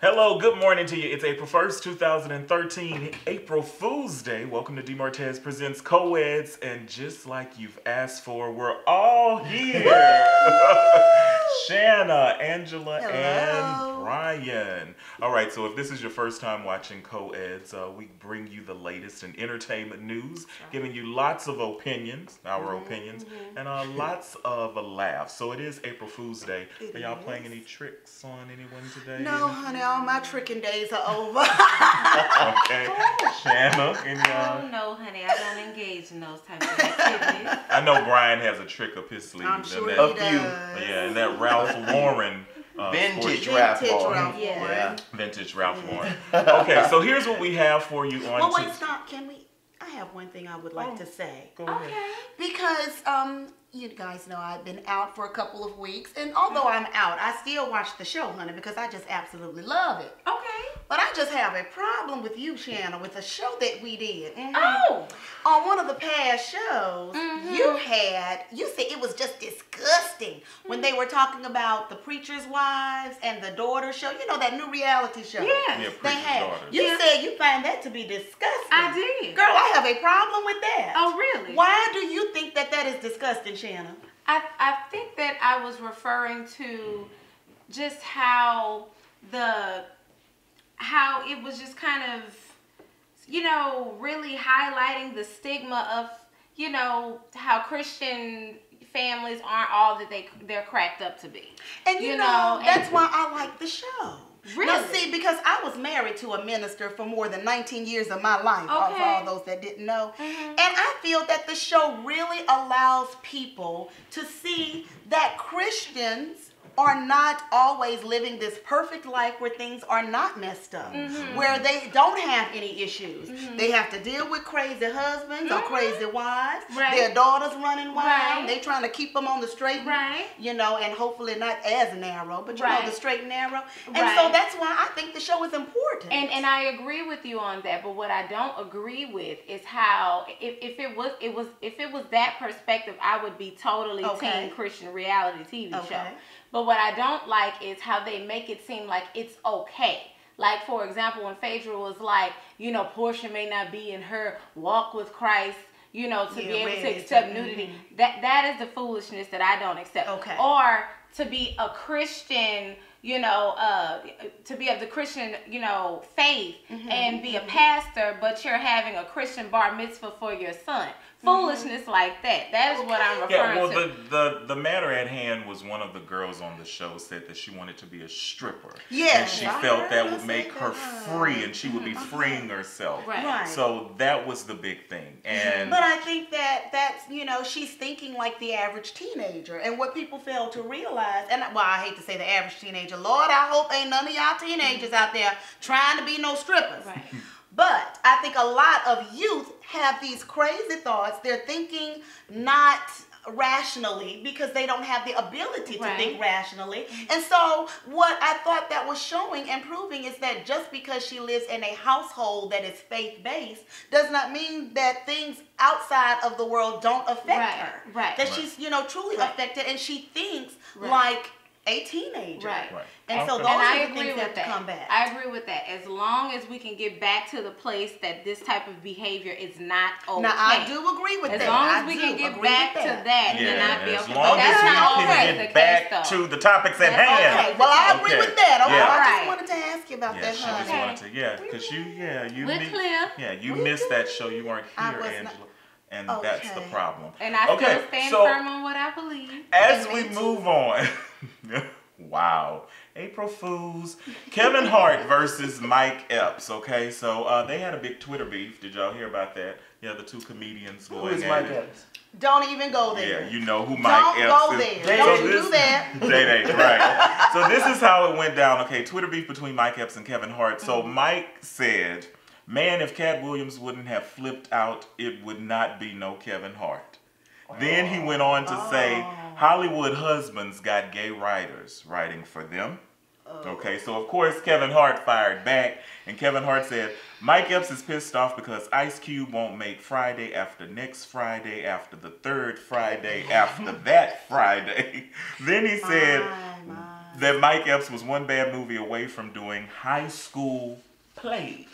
Hello, good morning to you. It's April 1st, 2013, April Fool's Day. Welcome to DeMartez Presents Co-Eds, and just like you've asked for, we're all here. Shanna, Angela, Hello. and Brian. All right, so if this is your first time watching Co-Eds, we bring you the latest in entertainment news, giving you lots of opinions, our opinions, and lots of laughs. So it is April Fool's Day. Are y'all playing any tricks on anyone today? No, honey, all my tricking days are over. Okay. Shanna, any Oh no, honey, I don't engage in those types of activities. I know Brian has a trick up his sleeve. I'm sure and he that, does. yeah, and that Ralph Lauren Vintage sports- Ralph Vintage Lauren. Ralph Yeah. Lauren. Yeah. vintage Ralph Lauren. Okay, so here's what we have for you on. Well, wait, stop. Can we? I have one thing I would like to say. Go ahead. Okay. Because, you guys know I've been out for a couple of weeks. And although I'm out, I still watch the show, honey, because I just absolutely love it. Okay. But I just have a problem with you, Shanna, with the show that we did. Oh. On one of the past shows, you said it was just disgusting when they were talking about the preacher's wives and the daughter show. You know, that new reality show. Yeah. Yeah, They Preacher's had. Daughters. You Yeah. said you find that to be disgusting. I did. Girl, I have a problem with that. Oh, really? Why do you think that that is disgusting, Shanna? I think that I was referring to just how it was just kind of, really highlighting the stigma of, how Christian families aren't all that they're cracked up to be. And you know, that's why I like the show. Really? Now, see, because I was married to a minister for more than 19 years of my life, for Okay. all those that didn't know. And I feel that the show really allows people to see that Christians are not always living this perfect life where things are not messed up, where they don't have any issues. They have to deal with crazy husbands or crazy wives, Right. their daughters running wild. Right. They trying to keep them on the straight, Right. and hopefully not as narrow, but you know, Right. the straight and narrow. And Right. so that's why I think the show is important. And I agree with you on that, but what I don't agree with is how if it was that perspective, I would be totally Okay. team Christian reality TV show. Okay. But what I don't like is how they make it seem like it's okay. Like, for example, when Phaedra was like, Portia may not be in her walk with Christ, to be able ready to accept to- nudity. That is the foolishness that I don't accept. Okay. Or to be a Christian, to be of the Christian, faith and be a pastor, but you're having a Christian bar mitzvah for your son. Foolishness like that. That is what I'm referring Yeah, well, to. the matter at hand was one of the girls on the show said that she wanted to be a stripper. Yes, And she I felt heard that her would say make her that. free and she would be freeing herself. Right. Right. So that was the big thing. And But I think that's, she's thinking like the average teenager. And what people fail to realize, and I hate to say the average teenager, Lord, I hope ain't none of y'all teenagers out there trying to be no strippers. Right. But I think a lot of youth have these crazy thoughts. They're thinking not rationally because they don't have the ability to Right. think rationally. And so what I thought that was showing and proving is that just because she lives in a household that is faith-based does not mean that things outside of the world don't affect Right, her. right. That Right. she's, truly Right. affected and she thinks Right. like a teenager. Right. Right. And so Okay. those And I are the agree things that have with to that. come back. I agree with that. As long as we can get back to the place that this type of behavior is not okay. Now, I do agree with As that. long I as we do can get agree back with to that. that, then yeah, I'd be as okay. long But as that's we not always can the get case, back though. to the topics at That's hand. okay. Okay, well, I agree Okay. with that. Okay, Yeah. I Right. just wanted to ask you about Yeah, that, she just honey. wanted to, because you We're clear. Yeah, you We missed that good. show. You weren't I here, was Angela. not- And that's the Okay. problem. And I Okay, still stand so- firm on what I believe. As And we me too. move on, wow, April Fools, Kevin Hart versus Mike Epps. Okay, so they had a big Twitter beef. Did y'all hear about that? Yeah, the two comedians Who going is at Mike it. Epps? Don't even go there. Yeah, you know who Mike Don't Epps go is. there. Don't So you this- do that. Day, right. So this is how it went down. Okay, Twitter beef between Mike Epps and Kevin Hart. So Mike said, "Man, if Cat Williams wouldn't have flipped out, it would not be no Kevin Hart." Then he went on to say, Hollywood husbands got gay writers writing for them. Okay, so of course Kevin Hart fired back, and Kevin Hart said, Mike Epps is pissed off because Ice Cube won't make Friday after next Friday, after the third Friday, after that Friday. Then he said, that Mike Epps was one bad movie away from doing high school plays.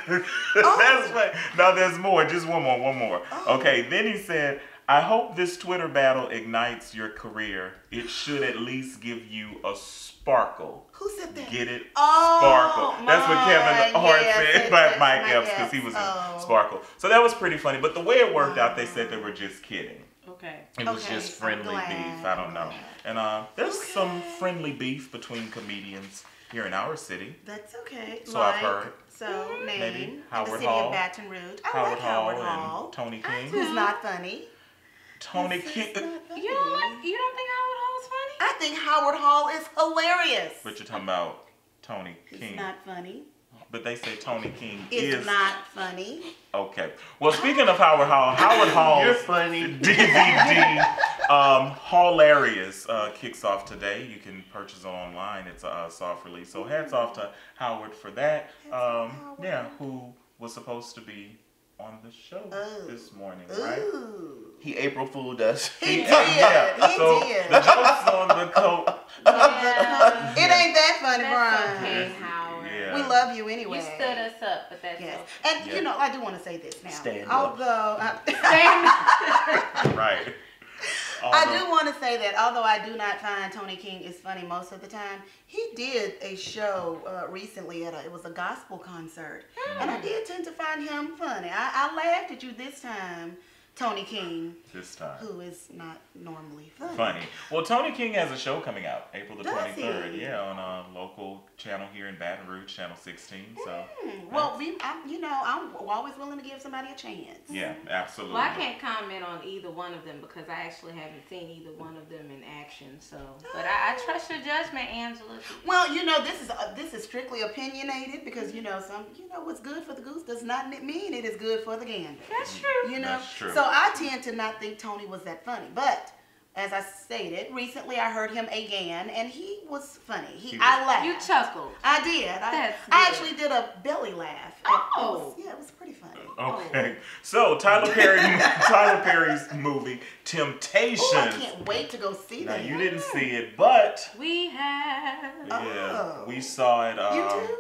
That's what. Now there's more. Just one more. Okay. Then he said, "I hope this Twitter battle ignites your career. It should at least give you a sparkle." Who said that? Get it? Oh, Sparkle. That's what Kevin Hart yes, said about Mike Mike Epps because he Epps. was Oh. in Sparkle. So that was pretty funny. But the way it worked out, they said they were just kidding. Okay. It was Okay, just I'm friendly glad. beef. I don't know. And there's Okay. some friendly beef between comedians here in our city. That's okay. So I've heard. So, name. Maybe in the Howard city Hall. of Baton Rouge. I Howard like Hall Howard Hall. and Tony I King. do. Who's not funny. Tony This King. is not funny. You don't think Howard Hall's funny? I think Howard Hall is hilarious. But you're talking about Tony He's King. not funny. But they say Tony King It's is not funny. okay. Well, speaking of Howard Hall's You're funny. DVD, Hilarious kicks off today. You can purchase it online. It's a soft release. So hats off to Howard for that. Yeah, who was supposed to be on the show this morning, right? Ooh. He April Fooled us. He did. Yeah. He So did. the joke's on the coat. Yeah. It ain't that funny, That's Brian. okay, Howard. Yeah. We love you anyway. You stood us up, but that's Yes. okay. And, Yeah. you know, I do want to say this now. Stand up. Although, Right. I do want to say that although I do not find Tony King is funny most of the time, he did a show recently it was a gospel concert, and I did tend to find him funny. I laughed at you this time, Tony King, This time. who is not normally funny. Funny. Well, Tony King has a show coming out April the Does 23rd. he? Yeah, on a local channel here in Baton Rouge, Channel 16. So, Well, I'm always willing to give somebody a chance. yeah, absolutely. Well, I can't comment on either one of them because I actually haven't seen either one of them in action. So, but I trust your judgment, Angela. Well, you know, this is strictly opinionated because what's good for the goose does not mean it is good for the gander. That's true. You know, That's true. so I tend to not think Tony was that funny, but as I stated recently, I heard him again, and he was funny. I laughed. You chuckled. I did. That's I good. actually did a belly laugh. Oh. It was pretty funny. Okay. So, Tyler Perry's movie, Temptation. Oh, I can't wait to go see Now, that. you didn't see it, but We have. yeah, Oh. we saw it. You too?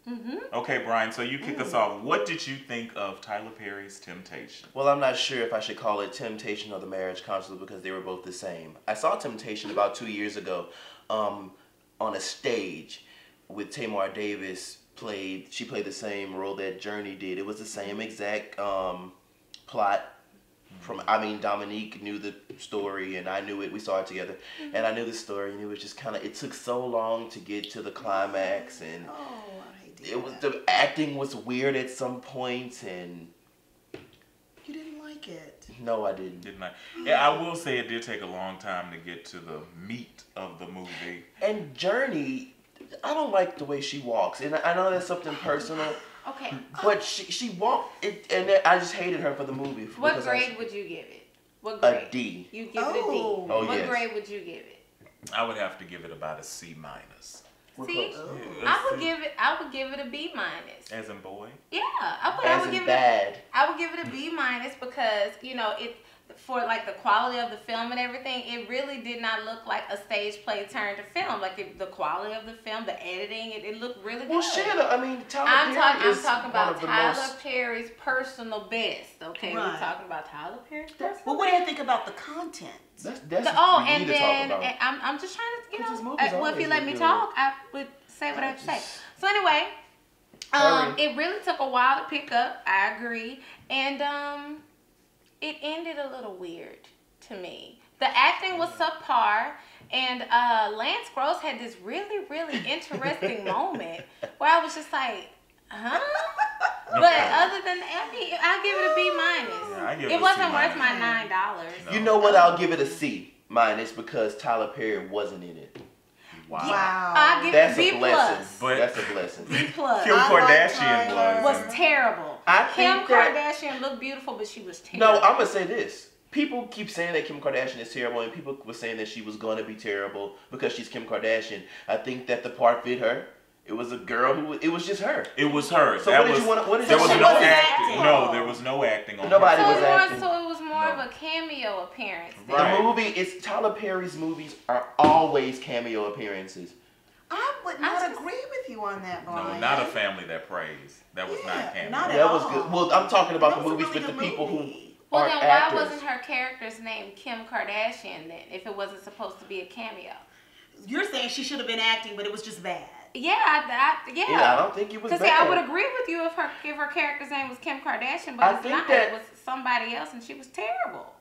Mm-hmm. Okay, Brian, so you kick us off. What did you think of Tyler Perry's Temptation? Well, I'm not sure if I should call it Temptation or The Marriage Counselor because they were both the same. I saw Temptation about 2 years ago on a stage with Tamar Davis. She played the same role that Journey did. It was the same exact plot. Dominique knew the story and I knew it. We saw it together, and I knew the story, and it was just kind of. It took so long to get to the climax, and Oh, I hate to it was the acting was weird at some points, and You didn't like it. no, I didn't. Didn't I? Yeah, I will say it did take a long time to get to the meat of the movie. And Journey, I don't like the way she walks, and I know that's something personal, Okay. but she walked it, and I just hated her for the movie. What because grade would you give it? What A grade? D. You give it a D. Oh. Oh, What yes. grade would you give it? I would have to give it about a C minus. We're See? close. I would give it a B minus. As in boy. Yeah, I As would in give bad. I would give it a B minus because it for like the quality of the film and everything. It really did not look like a stage play turned to film. Like the quality of the film, the editing, it looked really good. Well, shit. I mean, Tyler I'm Perry is talking one about of the Tyler most. Perry's personal best. Okay, we're Right. talking about Tyler Perry's personal. Well, what do you think about the content? That's Oh, what we and need to then talk about. I'm just trying to, Because his movies well, if you always let look me good. talk, I would say what I have to say. So anyway, Hurry. it really took a while to pick up. I agree, and it ended a little weird to me. The acting was subpar, and Lance Gross had this really, really interesting moment where I was just like, huh? But other than that, I give it a B minus. Yeah, I give It a wasn't C worth minus. my $9. No. You know what? I'll give it a C minus because Tyler Perry wasn't in it. Wow. Wow. I give That's it a B blessing. plus. But- That's a blessing. B plus. Kim I like Kardashian Tyler. Was terrible. I Kim think that- Kardashian looked beautiful, but she was terrible. No, I'm gonna say this. People keep saying that Kim Kardashian is terrible, and people were saying that she was gonna be terrible because she's Kim Kardashian. I think that the part fit her. It was a girl who. It was just her. It was her. So what did you want? What is There that? was She no wasn't acting. acting. No, there was no acting on Nobody her. was acting. So it was more No. of a cameo appearance. then. Right. The movie is Tyler Perry's movies are always cameo appearances. I would I not just- agree with you on that, No, Brian. not A Family That Prays. That was Yeah, not cameo. not at That was all. good. Well, I'm talking about That the was a movies really with the good people who movie. Well, are then why actors. wasn't her character's name Kim Kardashian then, if it wasn't supposed to be a cameo? You're saying she should have been acting, but it was just bad. Yeah, Yeah, I don't think it was Because bad. I would agree with you if her character's name was Kim Kardashian, but I it's think not. that- It was somebody else, and she was terrible.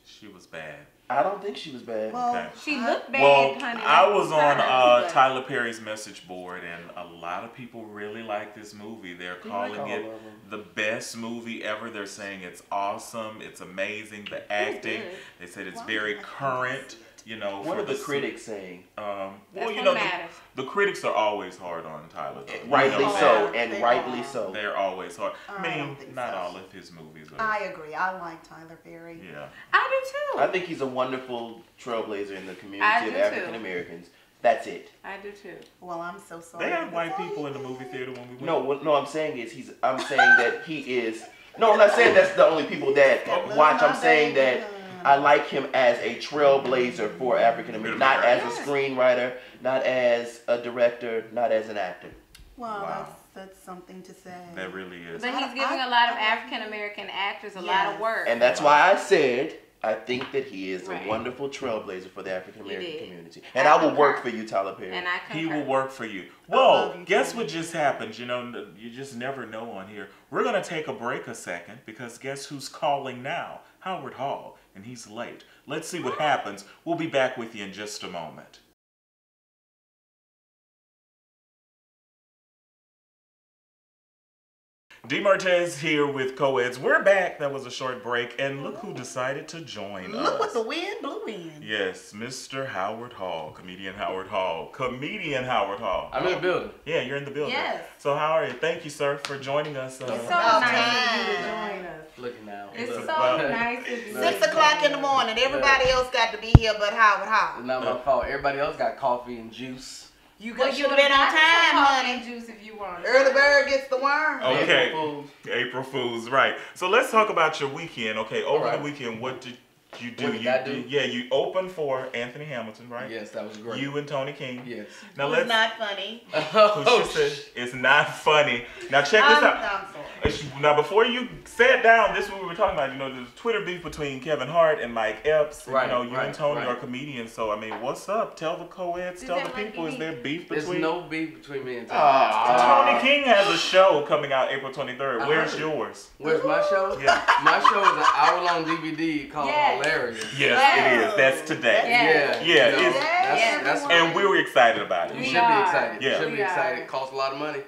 She was bad. I don't think she was bad. Well, Okay. She looked bad, Well, honey. I was on But- Tyler Perry's message board, and a lot of people really like this movie. They're They calling like all it of them. the best movie ever. They're saying it's awesome, it's amazing, the acting. good. They said it's Well, very I can't current. see it. You know, What for are the critics saying? Well, That's you what know, matters. the critics are always hard on Tyler. Though. You Rightly know so, that. and They rightly are. so. They're always hard. I I mean, don't think not so. all of his movies are. I agree. I like Tyler Perry. Yeah. I do too. I think he's a wonderful trailblazer in the I community of do too. African Americans. That's it. I do too. Well, I'm so sorry. They had That's white all people you in the movie had. theater when we went. No, what, no, I'm saying is I'm saying that he is. No, I'm not saying that's the only people that watch. I'm saying that I like him as a trailblazer for African Americans, not as a screenwriter, not as a director, not as an actor. Well, Wow. that's something to say. That really is. But he's I- giving I- a lot of I- African American actors a lot Yes. of work. And that's why I said I think that he is Right. a wonderful trailblazer for the African American did. community. And I I will work concur. for you, Tyler Perry. And I He concur. will work for you. love Whoa, you, guess Tony. what just happened? You know, you just never know on here. We're going to take a break a second because guess who's calling now? Howard Hall, and he's late. Let's see what happens. We'll be back with you in just a moment. DeMartez here with Co-Eds. We're back. That was a short break. And look who decided to join us. Look what the wind blew in. Yes, Mr. Howard Hall, comedian Howard Hall. Comedian Howard Hall. I'm in the building. Yeah, you're in the building. Yes. So how are you? Thank you, sir, for joining us. It's so About nice time. of you to join us. Looking now. It's Look. so Well, nice of you. 6 o'clock in the morning. Everybody else got to be here but Howard It's Howard. not my fault. Everybody else got coffee and juice. You Well, should have been on time, honey. Juice if you want. Early bird gets the worm. Okay. April Fools. April Fools, right. So let's talk about your weekend. Okay, over Alright. the weekend, what did you do? What did I do? Yeah, you opened for Anthony Hamilton, right? Yes, that was great. You and Tony King. Yes. Now It let's. was not funny. Oh, She said it's not funny. Now check this out. I'm sorry. Now, before you sat down, this is what we were talking about. You know, there's Twitter beef between Kevin Hart and Mike Epps. And, Right, you know, you and right, Tony right. are comedians. So, I mean, what's up? Tell the co-eds, Is tell there the like people. Is any- there beef There's between? no beef between me and Tony. Tony King has a show coming out April 23rd. I Where's heard. yours? Where's my show? Yeah. My show is an hour-long DVD called Yes. Hilarious. Yes, it is. That's today. Yes. Yeah. Yeah, you know, it's- that's And we were excited about it. You We should be are. excited. Yeah. You should We be excited. are. It costs a lot of money.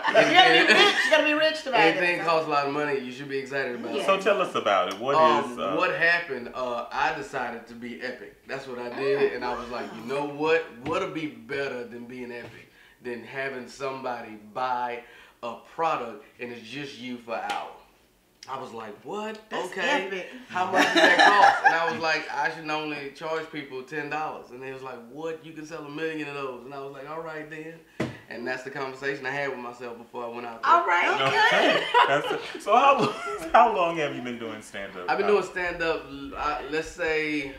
You gotta be rich. You gotta be rich to buy Anything this. costs a lot of money. You should be excited about it. So tell us about it. What is? What happened? I decided to be epic. That's what I did, and I was like, you know what? What'll be better than being epic than having somebody buy a product and it's just you for an hour? I was like, what? That's Okay. epic. How much did that cost? And I was like, I should only charge people $10. And they was like, what? You can sell 1 million of those. And I was like, all right then. And that's the conversation I had with myself before I went out there. All right. Okay. So how long have you been doing stand up? I've been doing stand up, let's say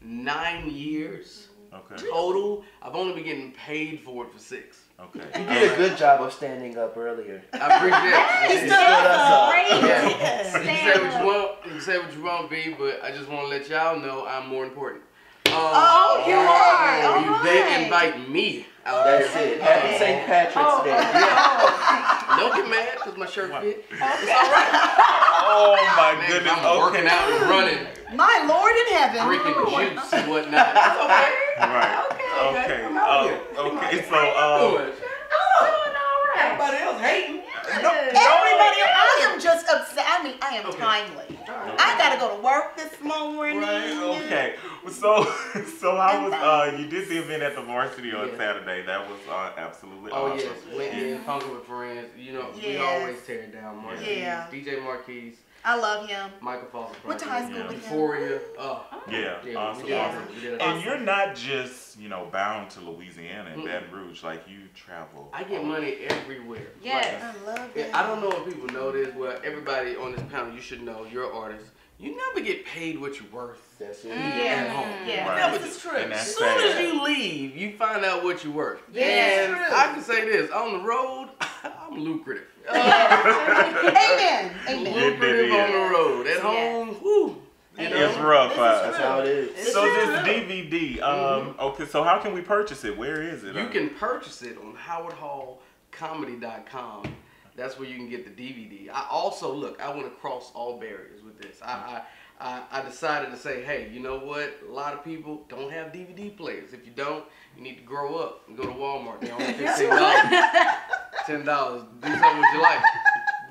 9 years Okay. total. I've only been getting paid for it for 6. Okay. You did a good job of standing up earlier. I appreciate it. He Yeah. stood up. Great. Yeah. You can say what Stand you up. want, you can say what you want, B, but I just want to let y'all know I'm more important. Oh, you are. All You right. did invite me out That's there. it. Happy St. Patrick's Day. Yeah. Don't get mad because my shirt fit. Oh my Man, goodness. I'm working out and running, My Lord in heaven. drinking juice and whatnot. It's okay. Right. Okay. Okay. I'm out here. Okay. So Doing. Doing all right. Everybody else hating. Everybody, I am just upset. I mean, I am Okay. timely. I gotta go to work this morning. Right. Okay. So how was you did the event at the Varsity on Yeah. Saturday? That was absolutely Oh awesome. yes, went in, funky with friends. You know, we Yes. always tear it down. Marquise, Yeah. DJ Marquise, I love him. Michael Foster. Went to high school with him. Euphoria. Oh. Yeah, Yeah, awesome, yeah. awesome. We did And awesome. you're not just, bound to Louisiana and Baton Rouge. Like, you travel. I get money everywhere. Yes. I love Yeah, it. I don't know if people know this. Well, everybody on this panel, you should know. You're an artist. You never get paid what you're worth. That's it. At home. Yeah, Right. this is true. And As that's soon as sad. you leave, you find out what you're worth. Yeah, and it's true. I can say this: on the road, I'm lucrative. Amen. Amen. Lucrative on the road. At Yeah. home, whew. You know? It's rough. That's how it is. So this DVD, okay, so how can we purchase it? Where is it? You can purchase it on howardhallcomedy.com. That's where you can get the DVD. I also, look, I want to cross all barriers with this. I decided to say, hey, you know what? A lot of people don't have DVD players. If you don't, you need to grow up and go to Walmart. They're only $15. $10. Do something with your life.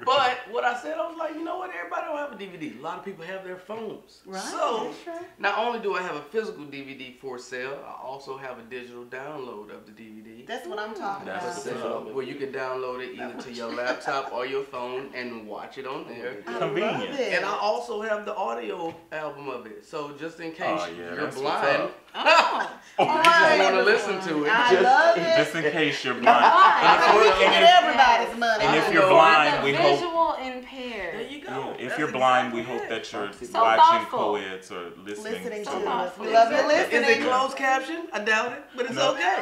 But what I said, I was like, you know what? Everybody don't have a DVD. A lot of people have their phones. Right, So, that's true. not only do I have a physical DVD for sale, I also have a digital download of the DVD. That's what I'm talking That's about. Where you can download it either to your laptop or your phone and watch it on there. I Convenient. love it. And I also have the audio album of it. So just in case Oh, yeah, you're that's what's blind, up. Oh. you just want to listen to it. I love it. Just in case you're blind. We can get everybody's money. And if I you're know. blind, we the hope. visual There impaired. you go. Yeah, if That's you're blind, we exactly hope it. that you're So watching thoughtful. co-eds or listening. Listening to to us. us. We love you Is listening. it closed caption? I doubt it, but it's No. okay.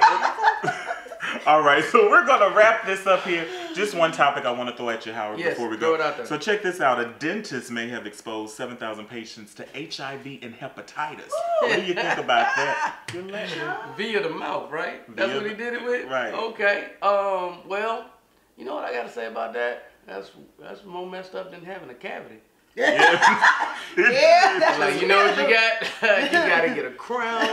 All right, so we're gonna wrap this up here. Just one topic I want to throw at you, Howard, Yes, before we throw go. it out there. So check this out: a dentist may have exposed 7,000 patients to HIV and hepatitis. What do you think about that? Good luck. Via the mouth, right? That's Via what he did it with? right. Okay. Well, you know what I gotta say about that? That's more messed up than having a cavity. Yeah, that's Like, you know what you got? You gotta get a crown,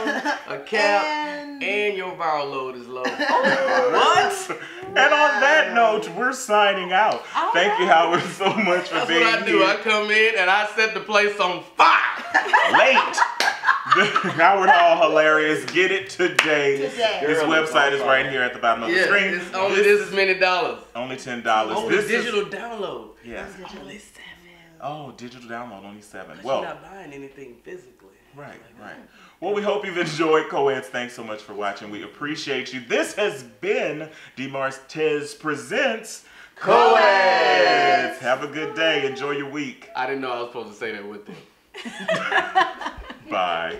a cap, And- and your viral load is low. What? And on that note, we're signing out. Thank you, Howard, so much for That's being what I do. here. I come in and I set the place on fire. Late. Howard Hall Hilarious. Get it today. Today. This Girl, website is it's right here at the bottom of the Yeah, screen. it's only this many dollars. Only $10. Oh, This the digital download. is yeah. Only 7. Oh, digital download only 7. But Well, you're not buying anything physically. right. Well, we hope you've enjoyed Co-Eds. Thanks so much for watching. We appreciate you. This has been DeMartez Presents Co-Eds. Have a good day. Enjoy your week. I didn't know I was supposed to say that with them. Bye.